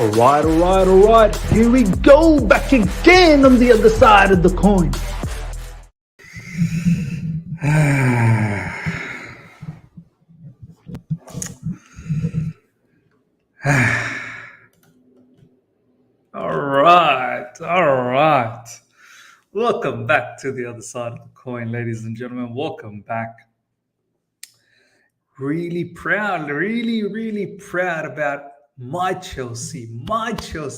All right. Here we go, back again on the other side of the coin. All right. Welcome back to the other side of the coin, ladies and gentlemen. Welcome back. Really proud, really proud about my Chelsea,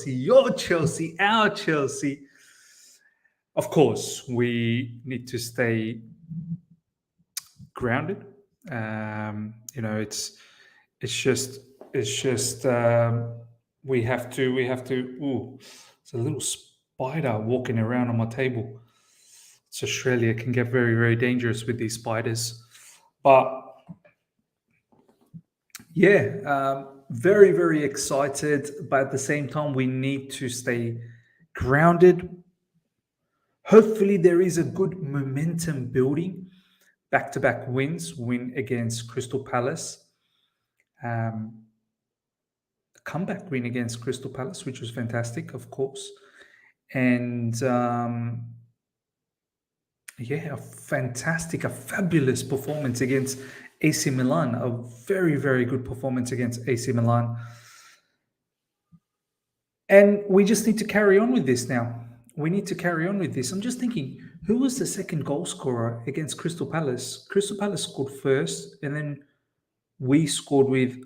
your Chelsea, our Chelsea. Of course, we need to stay grounded. It's just we have to. Ooh, it's a little spider walking around on my table. It's Australia, it can get very dangerous with these spiders, but yeah, very excited. But at the same time, we need to stay grounded. Hopefully, there is a good momentum building. Back-to-back win against Crystal Palace. Comeback win against Crystal Palace, which was fantastic, of course. And a fabulous performance against AC Milan. A very good performance against AC Milan. And we just need to carry on with this now. I'm just thinking, who was the second goal scorer against Crystal Palace? Crystal Palace scored first, and then we scored with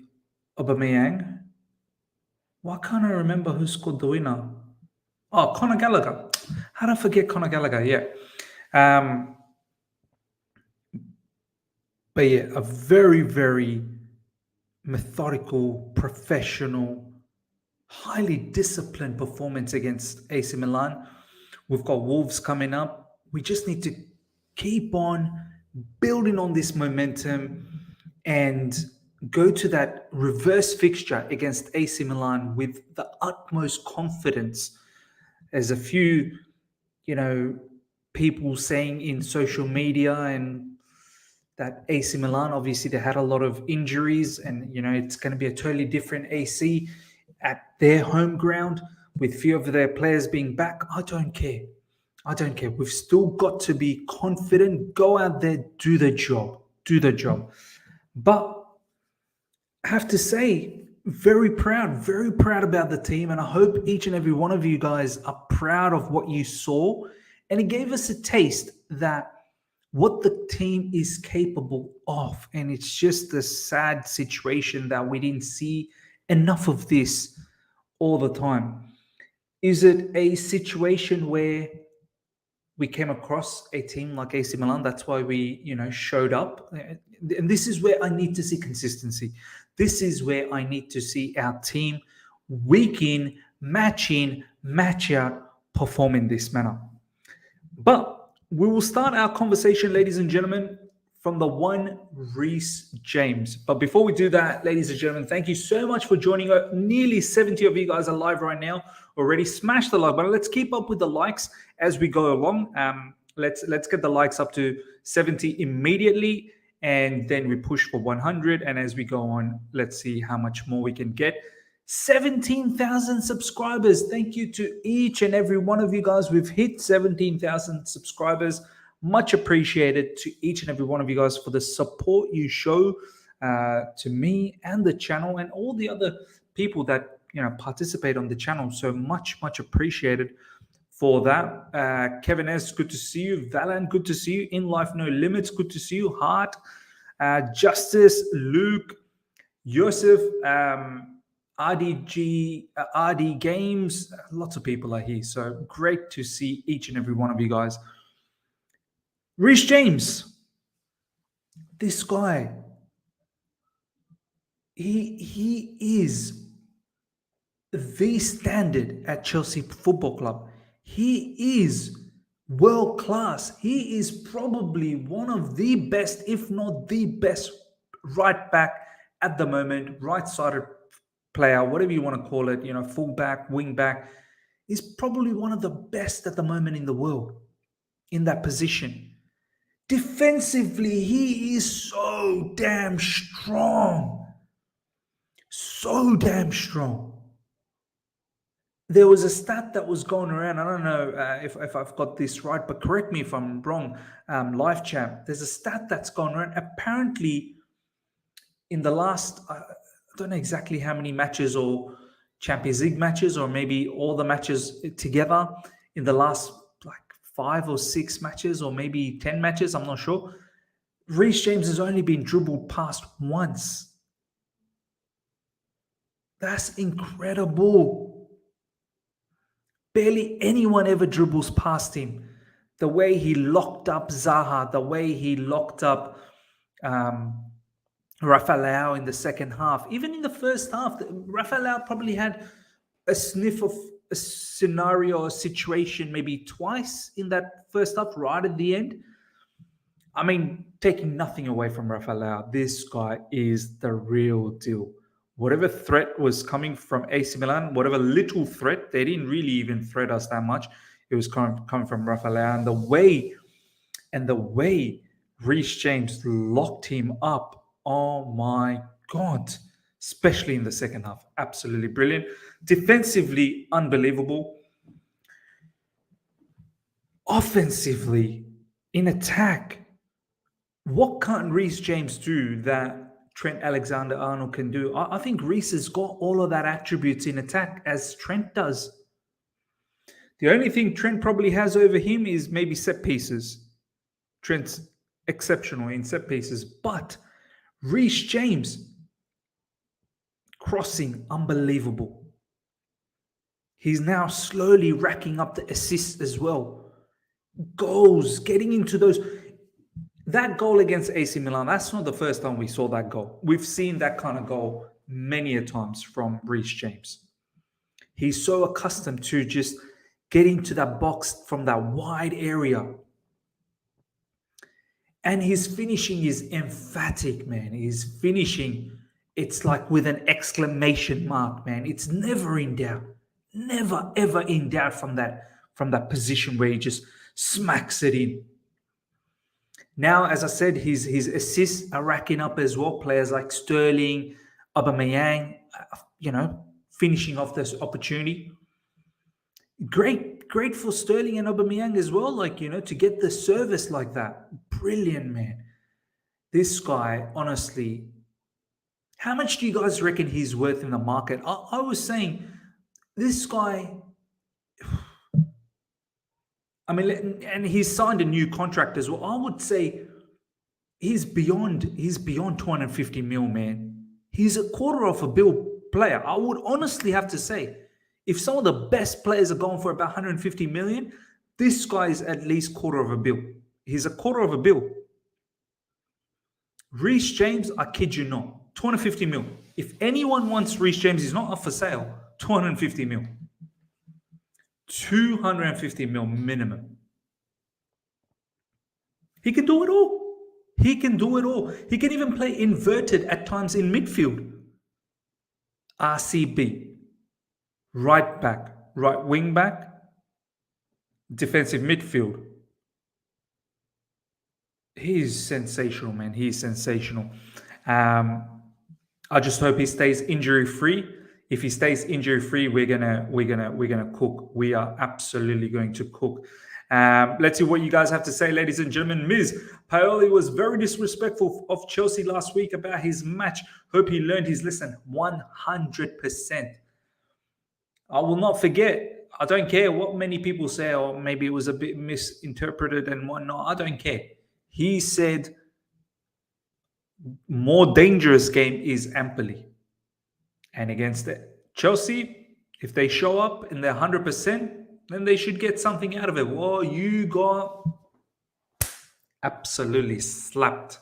Aubameyang. Why can't I remember who scored the winner? Oh, Conor Gallagher. How did I forget Conor Gallagher? Yeah. But yeah, a very methodical, professional, highly disciplined performance against AC Milan. We've got Wolves coming up. We just need to keep on building on this momentum and go to that reverse fixture against AC Milan with the utmost confidence. There's a few, people saying in social media and that AC Milan, obviously they had a lot of injuries and, it's going to be a totally different AC at their home ground with few of their players being back. I don't care. We've still got to be confident, go out there, do the job. But I have to say, very proud about the team. And I hope each and every one of you guys are proud of what you saw. And it gave us a taste that what the team is capable of. And it's just a sad situation that we didn't see enough of this all the time. Is it a situation where we came across a team like AC Milan? That's why we, showed up. And this is where I need to see consistency. This is where I need to see our team week in, match out, perform in this manner. But we will start our conversation, ladies and gentlemen, from the one Reece James. But before we do that, ladies and gentlemen, thank you so much for joining. Nearly 70 of you guys are live right now already. Smash the like button. Let's keep up with the likes as we go along. Let's get the likes up to 70 immediately, and then we push for 100. And as we go on, let's see how much more we can get. 17,000 subscribers. Thank you to each and every one of you guys. We've hit 17,000 subscribers. Much appreciated to each and every one of you guys for the support you show to me and the channel and all the other people that participate on the channel. So much appreciated for that. Kevin S, good to see you. Valan, good to see you. In Life No Limits, good to see you. Hart, Justice, Luke, Yosef, RD Games, lots of people are here. So great to see each and every one of you guys. Reece James, this guy, he is the standard at Chelsea Football Club. He is world class. He is probably one of the best, if not the best, right back at the moment, right-sided player, whatever you want to call it, fullback, wing back, is probably one of the best at the moment in the world in that position. Defensively, he is so damn strong. there was a stat that was going around. I don't know if I've got this right, but correct me if I'm wrong, live chat. There's a stat that's gone around. Apparently, in the last, I don't know exactly how many matches or Champions League matches, or maybe all the matches together in the last like 5 or 6 matches, or maybe 10 matches, I'm not sure. Reece James has only been dribbled past once. That's incredible. Barely anyone ever dribbles past him. The way he locked up Zaha, the way he locked up Rafael in the second half. Even in the first half, Rafael probably had a sniff of a scenario or situation maybe twice in that first half, right at the end. I mean, taking nothing away from Rafael, this guy is the real deal. Whatever threat was coming from AC Milan, whatever little threat, they didn't really even threat us that much. It was coming from Rafael, and the way Reece James locked him up. Oh my God. Especially in the second half. Absolutely brilliant. Defensively, unbelievable. Offensively, in attack, what can't Reece James do that Trent Alexander-Arnold can do? I think Reece has got all of that attributes in attack as Trent does. The only thing Trent probably has over him is maybe set pieces. Trent's exceptional in set pieces, but Reece James, crossing, unbelievable. He's now slowly racking up the assists as well. Goals, getting into those. That goal against AC Milan, that's not the first time we saw that goal. We've seen that kind of goal many a times from Reece James. He's so accustomed to just getting to that box from that wide area. And his finishing is emphatic, man. His finishing, it's like with an exclamation mark, man. It's never in doubt. Never, ever in doubt from that position where he just smacks it in. Now, as I said, his assists are racking up as well. Players like Sterling, Aubameyang, finishing off this opportunity. Great for Sterling and Aubameyang as well. To get the service like that. Brilliant, man. This guy, honestly, how much do you guys reckon he's worth in the market? I was saying, this guy, I mean, and he's signed a new contract as well. I would say he's beyond 250 mil, man. He's a quarter of a bill player. I would honestly have to say, if some of the best players are going for about 150 million, this guy is at least quarter of a bill. He's a quarter of a bill. Reece James, I kid you not, 250 mil. If anyone wants Reece James, he's not up for sale. 250 mil. 250 mil minimum. He can do it all. He can do it all. He can even play inverted at times in midfield. RCB. Right back. Right wing back. Defensive midfield. He's sensational, man. He's sensational. I just hope he stays injury free. If he stays injury free, we're gonna cook. We are absolutely going to cook. Let's see what you guys have to say, ladies and gentlemen. Ms. Paoli was very disrespectful of Chelsea last week about his match. Hope he learned his lesson. 100%. I will not forget. I don't care what many people say, or maybe it was a bit misinterpreted and whatnot. I don't care. He said more dangerous game is Empoli. And against Chelsea, if they show up and they're 100%, then they should get something out of it. Well, you got absolutely slapped.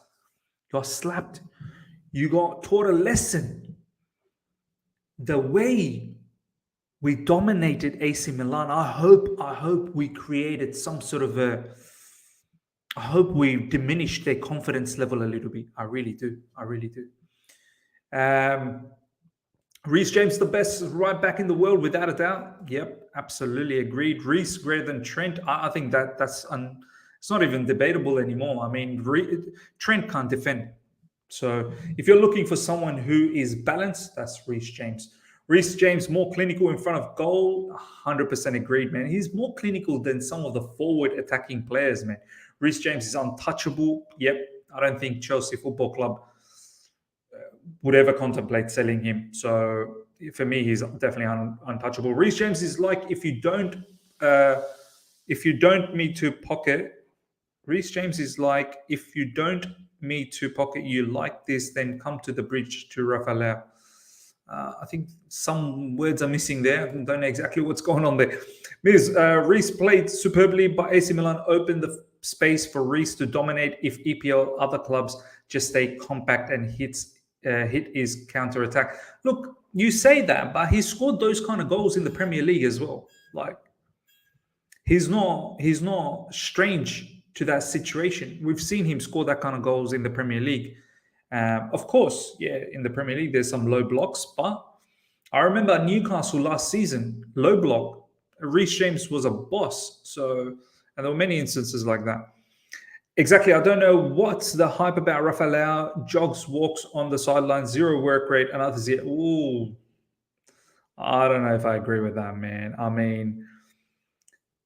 You got slapped. You got taught a lesson. The way we dominated AC Milan, I hope we created some sort of I hope we diminished their confidence level a little bit. I really do. Reece James, the best right back in the world, without a doubt. Yep, absolutely agreed. Reece greater than Trent. I think that's it's not even debatable anymore. I mean, Trent can't defend. So if you're looking for someone who is balanced, that's Reece James. Reece James more clinical in front of goal. 100% agreed, man. He's more clinical than some of the forward attacking players, man. Reece James is untouchable. Yep, I don't think Chelsea Football Club would ever contemplate selling him. So for me, he's definitely untouchable. Reece James is like if you don't meet to pocket. Reece James is like if you don't meet to pocket you like this, then come to the bridge to Rafael. I think some words are missing there. I don't know exactly what's going on there. Reece played superbly, but AC Milan opened the space for Reece to dominate if EPL other clubs just stay compact and hit his counter-attack. Look, you say that, but he scored those kind of goals in the Premier League as well. Like, he's not strange to that situation. We've seen him score that kind of goals in the Premier League. Of course, yeah, in the Premier League, there's some low blocks, but I remember Newcastle last season, low block, Reece James was a boss. So, and there were many instances like that. Exactly. I don't know what's the hype about Rafael. Jogs, walks on the sideline, zero work rate, and others. Ooh, I don't know if I agree with that, man. I mean,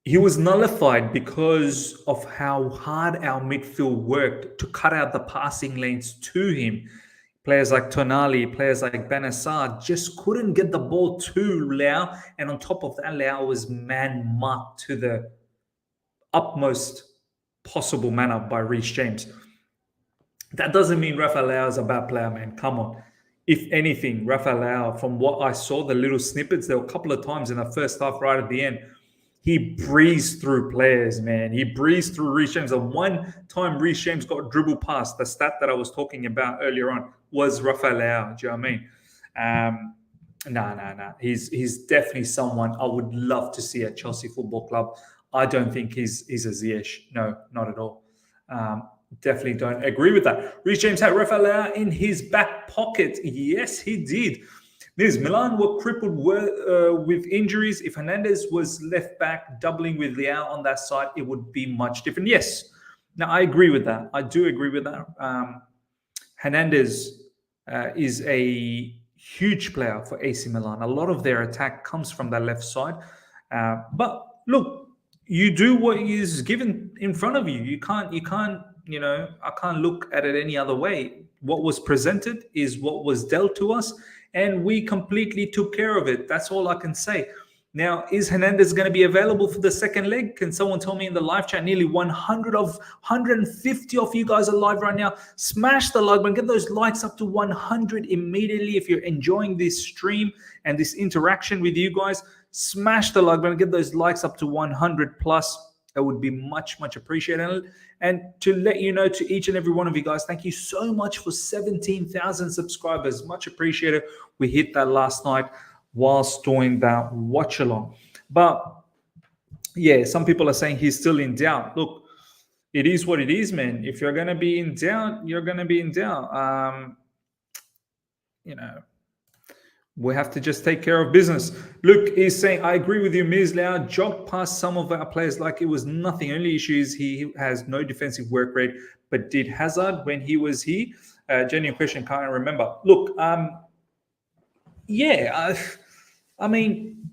he was nullified because of how hard our midfield worked to cut out the passing lanes to him. Players like Tonali, players like Benassar just couldn't get the ball to Lau. And on top of that, Lau was man-marked to the utmost possible manner by Reece James. That doesn't mean Rafael is a bad player, man. Come on. If anything, Rafael, from what I saw, the little snippets, there were a couple of times in the first half right at the end, he breezed through players, man. He breezed through Reece James. The one time Reece James got dribble past, the stat that I was talking about earlier on was Rafael. Do you know what I mean? No. He's definitely someone I would love to see at Chelsea Football Club. I don't think he's a Ziyech. No, not at all. Definitely don't agree with that. Reece James had Rafael in his back pocket. Yes, he did. Milan were crippled with injuries. If Hernandez was left back, doubling with Leao on that side, it would be much different. Yes. Now, I agree with that. I do agree with that. Hernandez is a huge player for AC Milan. A lot of their attack comes from that left side. But look, you do what is given in front of you. You can't, I can't look at it any other way. What was presented is what was dealt to us, and we completely took care of it. That's all I can say. Now, is Hernandez going to be available for the second leg? Can someone tell me in the live chat? Nearly 150 of you guys are live right now. Smash the like button. Get those likes up to 100 immediately if you're enjoying this stream and this interaction with you guys. Smash the like button. Get those likes up to 100 plus. That would be much, much appreciated. And to let you know, to each and every one of you guys, thank you so much for 17,000 subscribers. Much appreciated. We hit that last night whilst doing that watch along. But yeah, some people are saying he's still in doubt. Look, it is what it is, man. If you're going to be in doubt, you're going to be in doubt. We have to just take care of business. Luke is saying, I agree with you, Ms. Lau. Jogged past some of our players like it was nothing. Only issue is he has no defensive work rate. But did Hazard when he was here? Genuine question, can't remember. Look, I mean,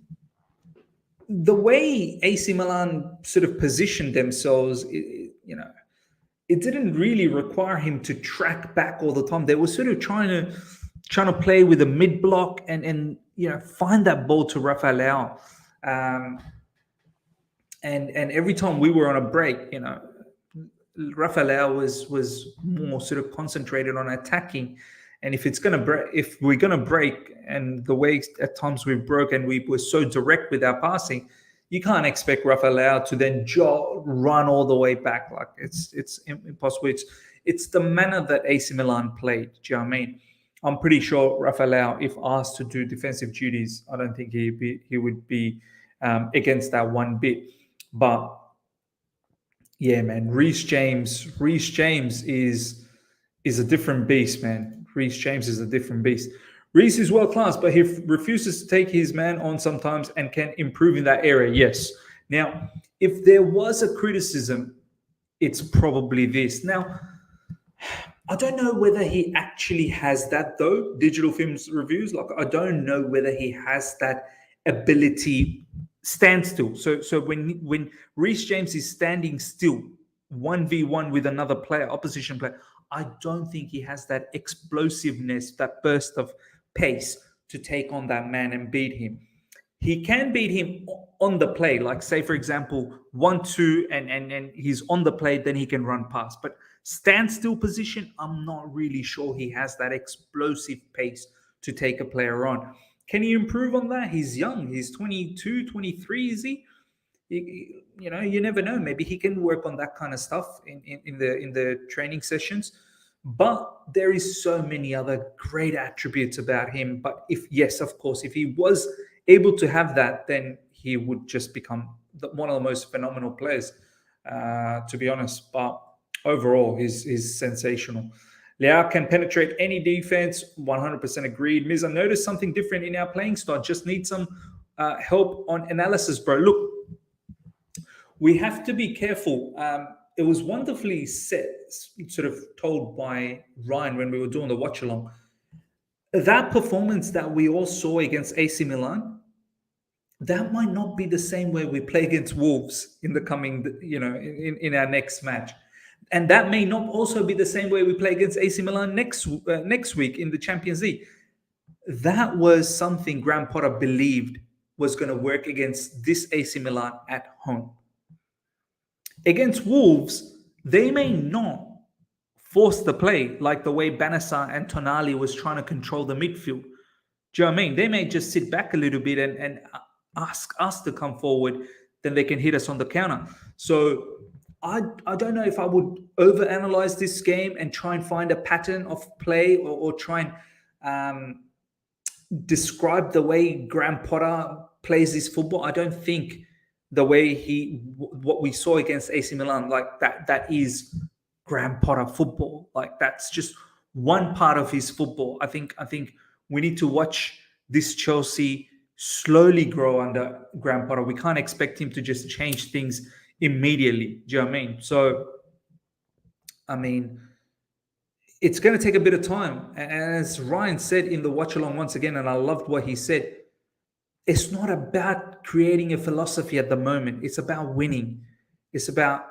the way AC Milan sort of positioned themselves, it didn't really require him to track back all the time. They were sort of trying to play with a mid block and find that ball to Rafael. And every time we were on a break, Rafael was more sort of concentrated on attacking. And if we're gonna break, and the way at times we've broken, we were so direct with our passing, you can't expect Rafael to then run all the way back. Like it's impossible. It's the manner that AC Milan played. Do you know what I mean? I'm pretty sure Rafael, if asked to do defensive duties, I don't think he would be against that one bit. But yeah, man, Reece James is a different beast, man. Reece James is a different beast. Reece is world class, but he refuses to take his man on sometimes and can improve in that area. Yes. Now, if there was a criticism, it's probably this. Now, I don't know whether he actually has that though. Digital films reviews, like I don't know whether he has that ability standstill. So when Reece James is standing still, 1v1 with another player, opposition player, I don't think he has that explosiveness, that burst of pace to take on that man and beat him. He can beat him on the play, like say for example 1-2 and he's on the play, then he can run past. But standstill position, I'm not really sure he has that explosive pace to take a player on. Can he improve on that? He's young, he's 22, 23, is he? You never know. Maybe he can work on that kind of stuff in the training sessions. But there is so many other great attributes about him. But yes, of course, if he was able to have that, then he would just become one of the most phenomenal players, to be honest. But overall, he's sensational. Leao can penetrate any defense, 100% agreed. Miz, I noticed something different in our playing style. Just need some help on analysis, bro. Look, we have to be careful. It was wonderfully sort of told by Ryan when we were doing the watch along. That performance that we all saw against AC Milan, that might not be the same way we play against Wolves in the coming, in our next match. And that may not also be the same way we play against AC Milan next week in the Champions League. That was something Graham Potter believed was going to work against this AC Milan at home. Against Wolves, they may not force the play like the way Banissa and Tonali was trying to control the midfield. Do you know what I mean? They may just sit back a little bit and ask us to come forward, then they can hit us on the counter. So I don't know if I would overanalyze this game and try and find a pattern of play or try and describe the way Graham Potter plays his football. I don't think the way what we saw against AC Milan, like that is Graham Potter football. Like that's just one part of his football. I think we need to watch this Chelsea slowly grow under Graham Potter. We can't expect him to just change things immediately. Do you know what I mean? So, I mean, it's going to take a bit of time. And as Ryan said in the watch along once again, and I loved what he said, it's not about creating a philosophy at the moment. It's about winning. It's about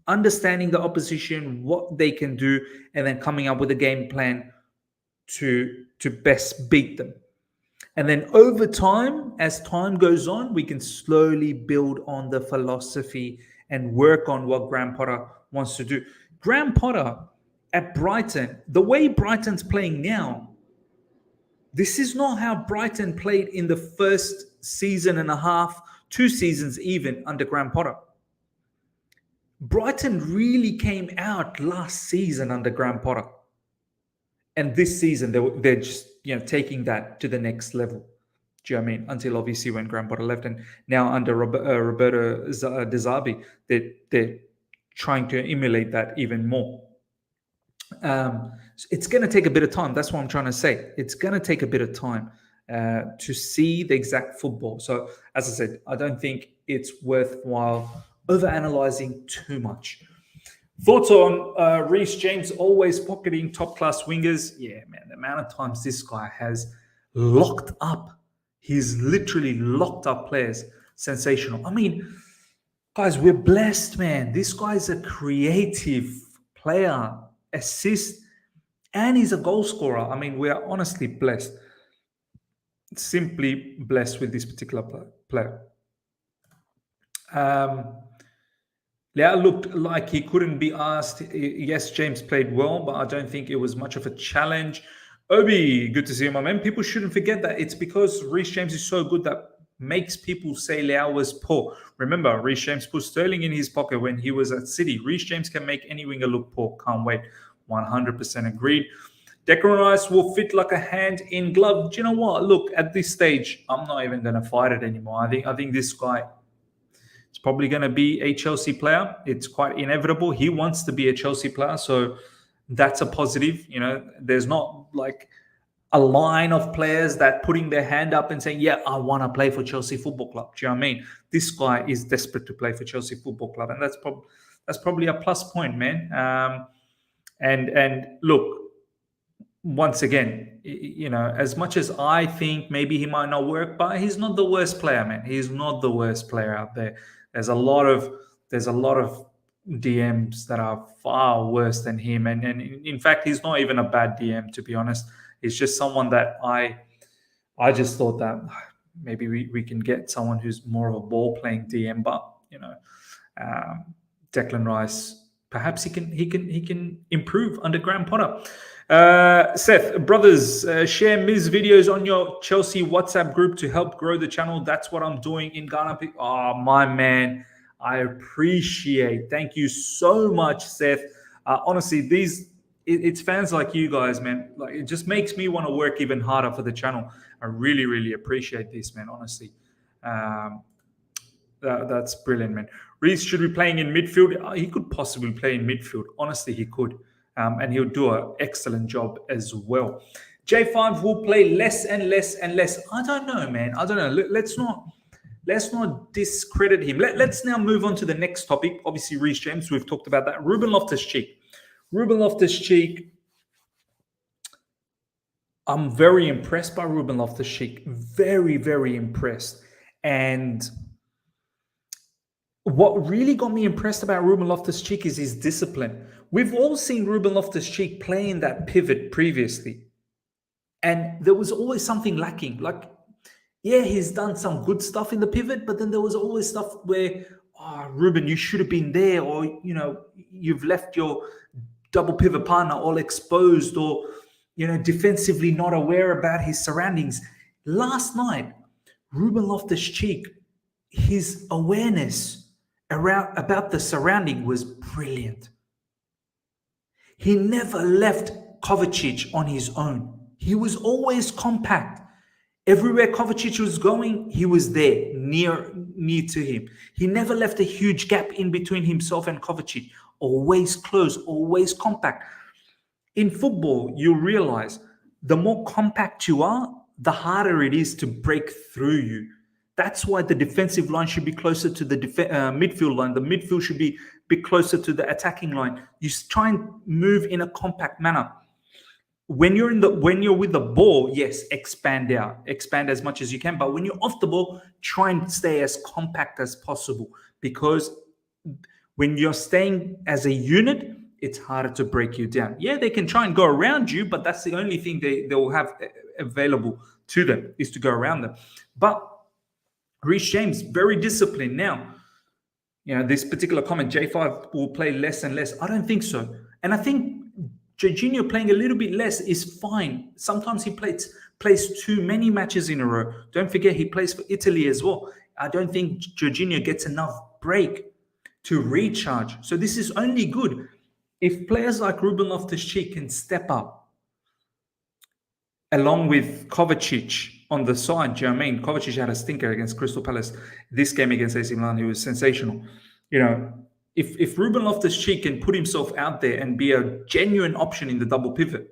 understanding the opposition, what they can do, and then coming up with a game plan to best beat them. And then over time, as time goes on, we can slowly build on the philosophy and work on what Graham Potter wants to do. Graham Potter at Brighton, the way Brighton's playing now, this is not how Brighton played in the first season and a half, 2 seasons even under Graham Potter. Brighton really came out last season under Graham Potter. And this season, they're just taking that to the next level. Do you know what I mean? Until obviously when Graham Potter left, and now under Roberto De Zerbi, they're trying to emulate that even more. So it's going to take a bit of time. That's what I'm trying to say. It's going to take a bit of time to see the exact football. So as I said, I don't think it's worthwhile overanalyzing too much. Thoughts on Reece James always pocketing top-class wingers? Yeah, man, the amount of times this guy has locked up. He's literally locked up players. Sensational. I mean, guys, we're blessed, man. This guy's a creative player, assist, and he's a goal scorer. I mean, we are honestly blessed. Simply blessed with this particular player. Leao looked like he couldn't be asked. Yes, James played well, but I don't think it was much of a challenge. Obi, good to see you, my man. People shouldn't forget that it's because Reece James is so good that makes people say Leao was poor. Remember, Reece James put Sterling in his pocket when he was at City. Reece James can make any winger look poor. Can't wait. 100% agreed. Declan Rice will fit like a hand in glove. Do you know what? Look, at this stage, I'm not even going to fight it anymore. I think this guy is probably going to be a Chelsea player. It's quite inevitable. He wants to be a Chelsea player, so that's a positive. There's not like a line of players that putting their hand up and saying, yeah, I want to play for Chelsea Football Club. Do you know what I mean? This guy is desperate to play for Chelsea Football Club, and that's probably a plus point, man. And look, once again, as much as I think maybe he might not work, but he's not the worst player, man. He's not the worst player out there. There's a lot of DMs that are far worse than him, and in fact, he's not even a bad DM, to be honest. He's just someone that I just thought that maybe we can get someone who's more of a ball playing DM, but Declan Rice, perhaps he can improve under Graham Potter. Seth, brothers, share Miz videos on your Chelsea WhatsApp group to help grow the channel. That's what I'm doing in Ghana. Oh, my man, I appreciate. Thank you so much, Seth. Honestly, it's fans like you guys, man. Like, it just makes me want to work even harder for the channel. I really, really appreciate this, man. Honestly, that's brilliant, man. Reece should be playing in midfield. He could possibly play in midfield. Honestly, he could. And he'll do an excellent job as well. J5 will play less and less and less. I don't know, man. I don't know. Let's not discredit him. Let's now move on to the next topic. Obviously, Reece James, we've talked about that. Ruben Loftus-Cheek. I'm very impressed by Ruben Loftus-Cheek. Very, very impressed. And what really got me impressed about Ruben Loftus-Cheek is his discipline. We've all seen Ruben Loftus-Cheek play in that pivot previously, and there was always something lacking. Like, yeah, he's done some good stuff in the pivot, but then there was always stuff where, Ruben, you should have been there, or, you've left your double pivot partner all exposed, or, defensively not aware about his surroundings. Last night, Ruben Loftus-Cheek, his awareness about the surrounding was brilliant. He never left Kovacic on his own. He was always compact. Everywhere Kovacic was going, he was there, near to him. He never left a huge gap in between himself and Kovacic. Always close, always compact. In football, you realize the more compact you are, the harder it is to break through you. That's why the defensive line should be closer to the midfield line. The midfield should be a bit closer to the attacking line. You try and move in a compact manner. When you're with the ball, yes, expand out, expand as much as you can. But when you're off the ball, try and stay as compact as possible, because when you're staying as a unit, it's harder to break you down. Yeah, they can try and go around you, but that's the only thing they will have available to them, is to go around them. But Reece James, very disciplined. Now, this particular comment, J5 will play less and less. I don't think so. And I think Jorginho playing a little bit less is fine. Sometimes he plays too many matches in a row. Don't forget, he plays for Italy as well. I don't think Jorginho gets enough break to recharge. So this is only good if players like Ruben Loftus-Cheek can step up, along with Kovacic on the side. Do you know what I mean? Kovacic had a stinker against Crystal Palace. This game against AC Milan, he was sensational. If Ruben Loftus-Cheek can put himself out there and be a genuine option in the double pivot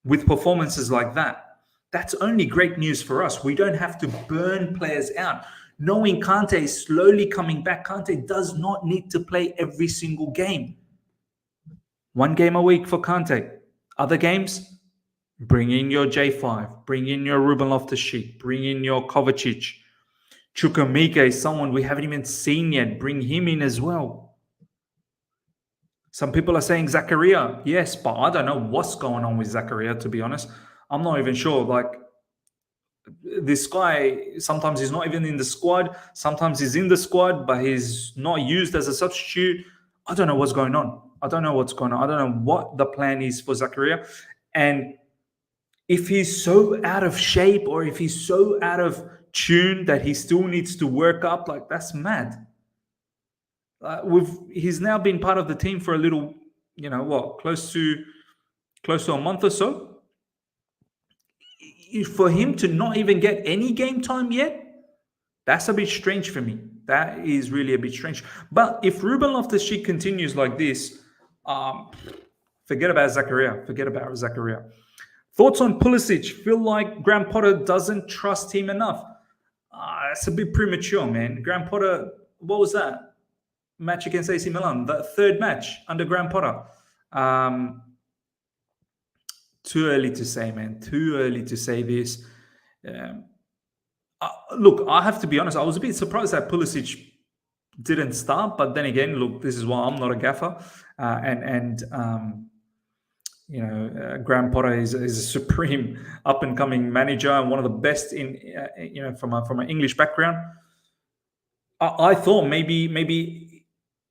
with performances like that, that's only great news for us. We don't have to burn players out. Knowing Kante is slowly coming back, Kante does not need to play every single game. 1 game a week for Kante. Other games, bring in your J5, bring in your Ruben Loftus-Cheek, bring in your Kovacic. Chukwuemeka is someone we haven't even seen yet. Bring him in as well. Some people are saying Zakaria. Yes, but I don't know what's going on with Zakaria, to be honest. I'm not even sure. Like, this guy, sometimes he's not even in the squad. Sometimes he's in the squad, but he's not used as a substitute. I don't know what's going on. I don't know what the plan is for Zakaria. And if he's so out of shape, or if he's so out of tune that he still needs to work up, like, that's mad. He's now been part of the team for a little, close to a month or so. For him to not even get any game time yet, that's a bit strange for me. That is really a bit strange. But if Ruben Loftus-Cheek continues like this, forget about Zakaria. Thoughts on Pulisic? Feel like Graham Potter doesn't trust him enough. That's a bit premature, man. Graham Potter, what was that match against AC Milan? The third match under Graham Potter. Too early to say, man. Too early to say this. Um, Look, I have to be honest. I was a bit surprised that Pulisic didn't start, but then again, look, this is why I'm not a gaffer, Graham Potter is a supreme up and coming manager and one of the best in from an English background. I thought maybe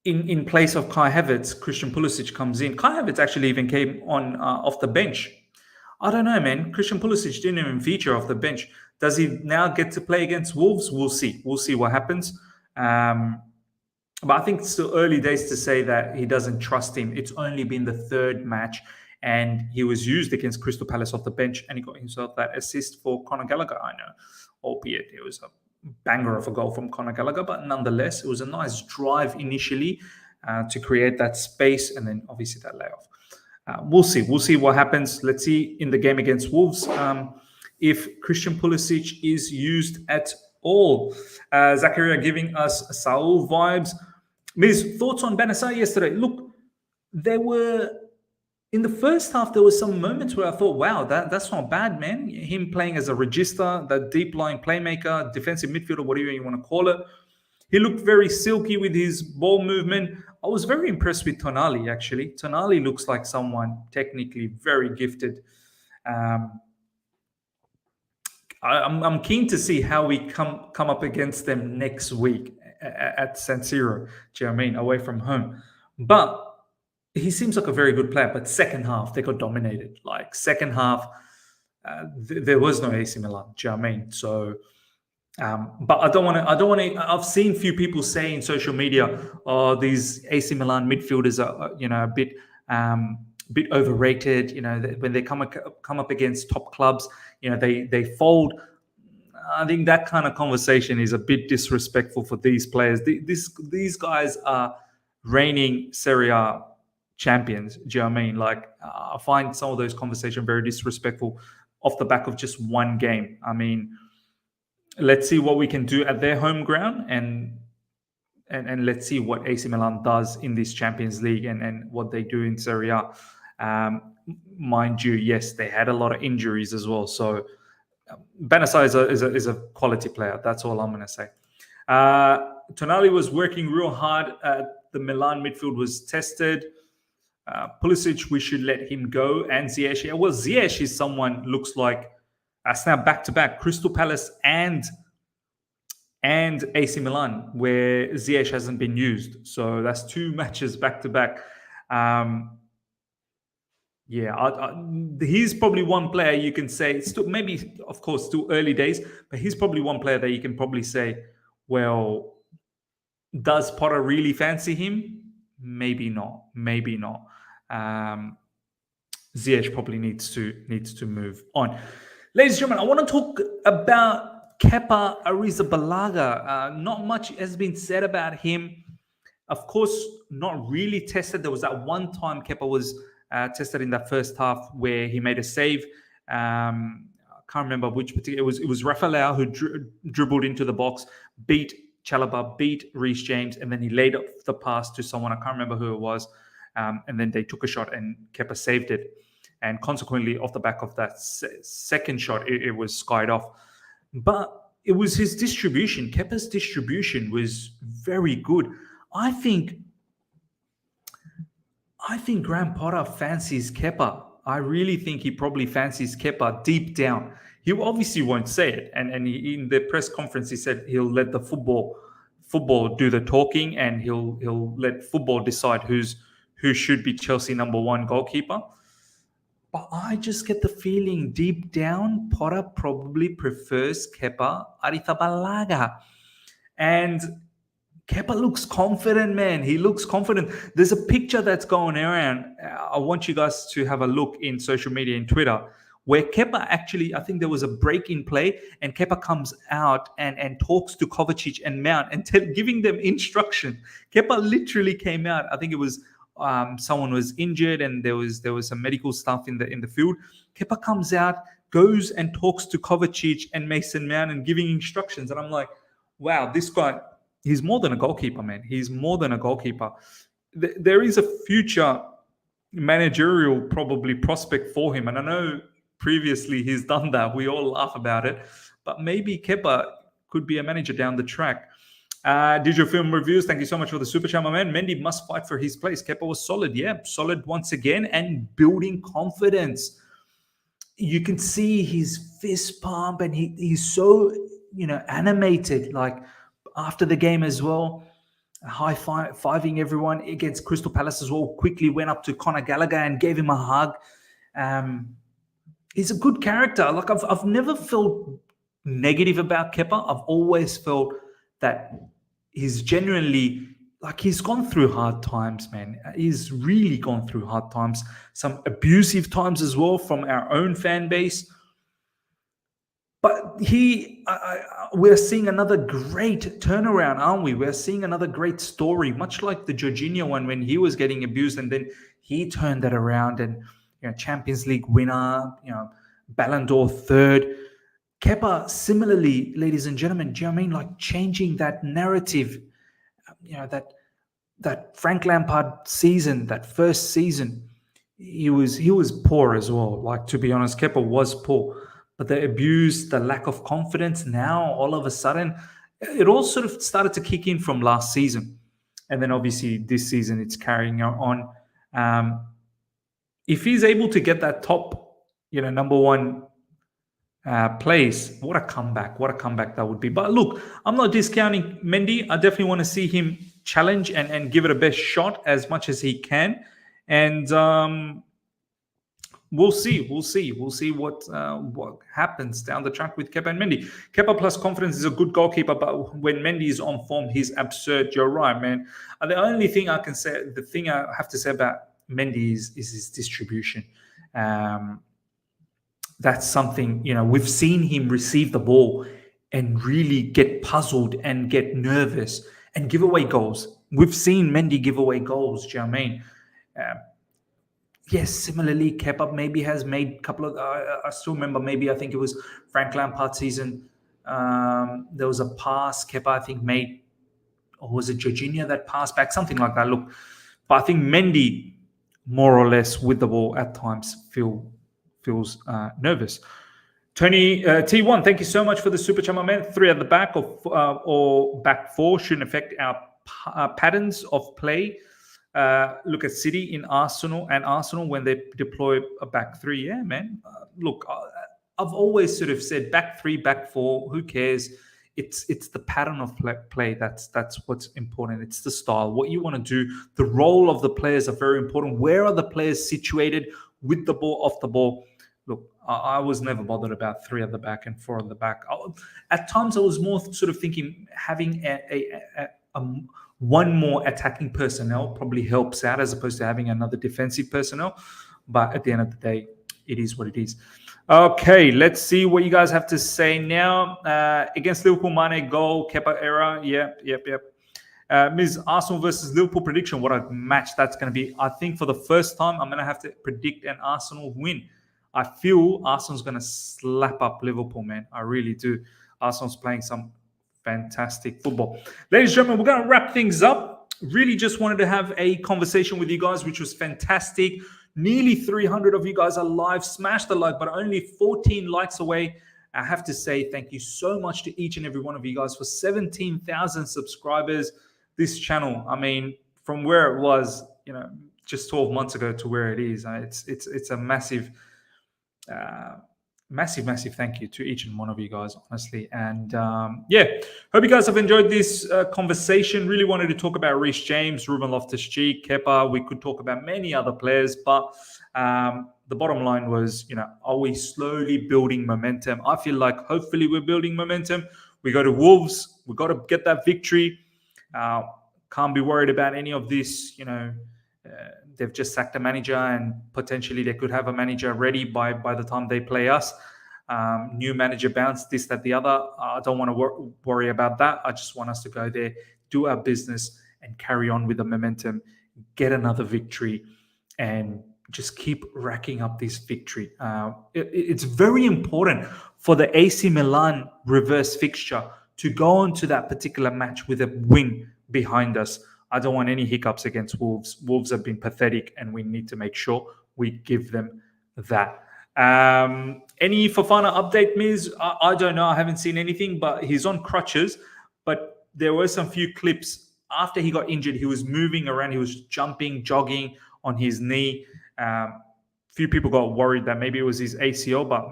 in place of Kai Havertz, Christian Pulisic comes in. Kai Havertz actually even came on off the bench. I don't know, man. Christian Pulisic didn't even feature off the bench. Does he now get to play against Wolves? We'll see. We'll see what happens. But I think it's still early days to say that he doesn't trust him. It's only been the third match, and he was used against Crystal Palace off the bench, and he got himself that assist for Conor Gallagher, I know, albeit it was a banger of a goal from Conor Gallagher, but nonetheless, it was a nice drive initially to create that space, and then obviously that layoff. We'll see. We'll see what happens. Let's see in the game against Wolves if Christian Pulisic is used at all. Zakaria giving us Saul vibes. Miz, thoughts on Benacer yesterday? Look, there were in the first half, there were some moments where I thought, wow, that's not bad, man. Him playing as a register, that deep line playmaker, defensive midfielder, whatever you want to call it. He looked very silky with his ball movement. I was very impressed with Tonali, actually. Tonali looks like someone technically very gifted. I'm keen to see how we come up against them next week at San Siro, do you know what I mean, away from home. But he seems like a very good player, but second half, they got dominated. Like second half, there was no AC Milan, do you know what I mean? So, but I don't want to, I've seen few people say in social media, oh, these AC Milan midfielders are, a bit overrated. When they come up against top clubs, they fold. I think that kind of conversation is a bit disrespectful for these players. These guys are reigning Serie A champions. Do you know what I mean? Like, I find some of those conversations very disrespectful off the back of just one game. I mean, let's see what we can do at their home ground, and let's see what AC Milan does in this Champions League and what they do in Serie A. Mind you, yes, they had a lot of injuries as well. So Benacer is a quality player. That's all I'm going to say. Tonali was working real hard. The Milan midfield was tested. Pulisic, we should let him go. And Ziyech. Yeah, well, Ziyech is someone looks like that's now back-to-back Crystal Palace and AC Milan, where Ziyech hasn't been used. So that's two matches back-to-back. He's probably one player you can say, it's still, maybe, of course, still early days, but he's probably one player that you can probably say, well, does Potter really fancy him? Maybe not. Ziyech probably needs to move on. Ladies and gentlemen, I want to talk about Kepa Arrizabalaga. Not much has been said about him. Of course, not really tested. There was that one time Kepa was tested in that first half where he made a save. I can't remember which particular. It was Rafael who dribbled into the box, beat Chalobah, beat Reece James, and then he laid up the pass to someone. I can't remember who it was. And then they took a shot and Kepa saved it. And consequently, off the back of that second shot, it was skied off. But it was his distribution. Kepa's distribution was very good. I think Graham Potter fancies Kepa. I really think he probably fancies Kepa deep down. He obviously won't say it. And he, in the press conference, he said he'll let the football do the talking, and he'll let football decide who should be Chelsea number one goalkeeper. But I just get the feeling deep down, Potter probably prefers Kepa Arrizabalaga. And Kepa looks confident, man. He looks confident. There's a picture that's going around. I want you guys to have a look in social media and Twitter, where Kepa actually, I think there was a break in play, and Kepa comes out and talks to Kovacic and Mount and giving them instruction. Kepa literally came out. I think it was someone was injured and there was some medical stuff in the field. Kepa comes out, goes and talks to Kovacic and Mason Mount and giving instructions. And I'm like, wow, this guy, he's more than a goalkeeper, man. He's more than a goalkeeper. There is a future managerial probably prospect for him. And I know previously he's done that. We all laugh about it. But maybe Kepa could be a manager down the track. Digital Film Reviews, thank you so much for the super chat, my man. Mendy must fight for his place. Kepa was solid. Yeah, solid once again and building confidence. You can see his fist pump and he's so, animated. Like after the game as well, high-fiving everyone against Crystal Palace as well. Quickly went up to Conor Gallagher and gave him a hug. He's a good character. Like I've never felt negative about Kepa. I've always felt that he's genuinely, like, he's gone through hard times, man. He's really gone through hard times. Some abusive times as well from our own fan base. But we're seeing another great turnaround, aren't we? We're seeing another great story, much like the Jorginho one when he was getting abused and then he turned that around and, Champions League winner, Ballon d'Or third. Kepa, similarly, ladies and gentlemen, do you know what I mean? Like changing that narrative, that Frank Lampard season, that first season, he was poor as well. Like, to be honest, Kepa was poor. But the abuse, the lack of confidence, now all of a sudden, it all sort of started to kick in from last season. And then obviously this season it's carrying on. If he's able to get that top, number one place, what a comeback that would be. But look, I'm not discounting Mendy. I definitely want to see him challenge and give it a best shot as much as he can. And we'll see what happens down the track with Kepa and Mendy. Kepa plus confidence is a good goalkeeper, but when Mendy is on form, he's absurd. You're right, man. The only thing I can say, the thing I have to say about Mendy is his distribution. That's something, we've seen him receive the ball and really get puzzled and get nervous and give away goals. We've seen Mendy give away goals, do you know what I mean? Yes, similarly, Kepa maybe has made a couple of... I still remember, I think it was Frank Lampard season. There was a pass Kepa, I think, made... Or was it Jorginho that passed back? Something like that. Look, but I think Mendy, more or less, with the ball at times, feels nervous. Tony T1, thank you so much for the super chat, my man. 3 at the back or back 4 shouldn't affect our patterns of play. Look at City in Arsenal when they deploy a back 3. Yeah, man. Look, I've always sort of said back 3, back 4. Who cares? It's the pattern of play that's what's important. It's the style, what you want to do. The role of the players are very important. Where are the players situated with the ball, off the ball? Look, I was never bothered about 3 at the back and 4 at the back. At times, I was more sort of thinking having a one more attacking personnel probably helps out as opposed to having another defensive personnel. But at the end of the day, it is what it is. Okay, let's see what you guys have to say now. Against Liverpool, Mane goal, Kepa error. Yep. Ms. Arsenal versus Liverpool prediction. What a match that's going to be. I think for the first time, I'm going to have to predict an Arsenal win. I feel Arsenal's going to slap up Liverpool, man. I really do. Arsenal's playing some fantastic football. Ladies and gentlemen, we're going to wrap things up. Really just wanted to have a conversation with you guys, which was fantastic. Nearly 300 of you guys are live. Smash the like, but only 14 likes away. I have to say thank you so much to each and every one of you guys for 17,000 subscribers. This channel, I mean, from where it was, just 12 months ago to where it is, it's a massive thank you to each and one of you guys, honestly. And hope you guys have enjoyed this conversation. Really wanted to talk about Reece James, Ruben Loftus-Cheek, Kepa. We could talk about many other players, but the bottom line was, are we slowly building momentum? I feel like hopefully we're building momentum. We go to Wolves. We got to get that victory. Can't be worried about any of this, they've just sacked a manager and potentially they could have a manager ready by the time they play us. New manager bounce, this, that, the other. I don't want to worry about that. I just want us to go there, do our business and carry on with the momentum, get another victory and just keep racking up this victory. It's very important for the AC Milan reverse fixture to go on to that particular match with a win behind us. I don't want any hiccups against Wolves. Wolves have been pathetic, and we need to make sure we give them that. Any Fofana update, Miz? I don't know. I haven't seen anything, but he's on crutches. But there were some few clips after he got injured. He was moving around. He was jumping, jogging on his knee. Few people got worried that maybe it was his ACL, but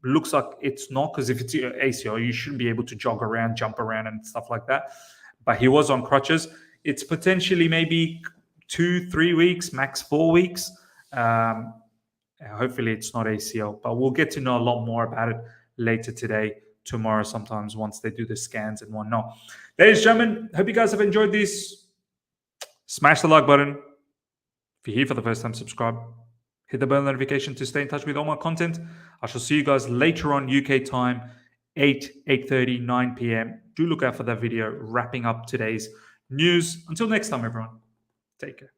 looks like it's not, because if it's your ACL, you shouldn't be able to jog around, jump around, and stuff like that. But he was on crutches. It's potentially maybe 2-3 weeks, max 4 weeks. Hopefully it's not ACL, but we'll get to know a lot more about it later today, tomorrow, sometimes once they do the scans and whatnot. Ladies and gentlemen, hope you guys have enjoyed this. Smash the like button. If you're here for the first time, subscribe. Hit the bell notification to stay in touch with all my content. I shall see you guys later on UK time, 8:30, 9 p.m. Do look out for that video wrapping up today's news. Until next time, everyone. Take care.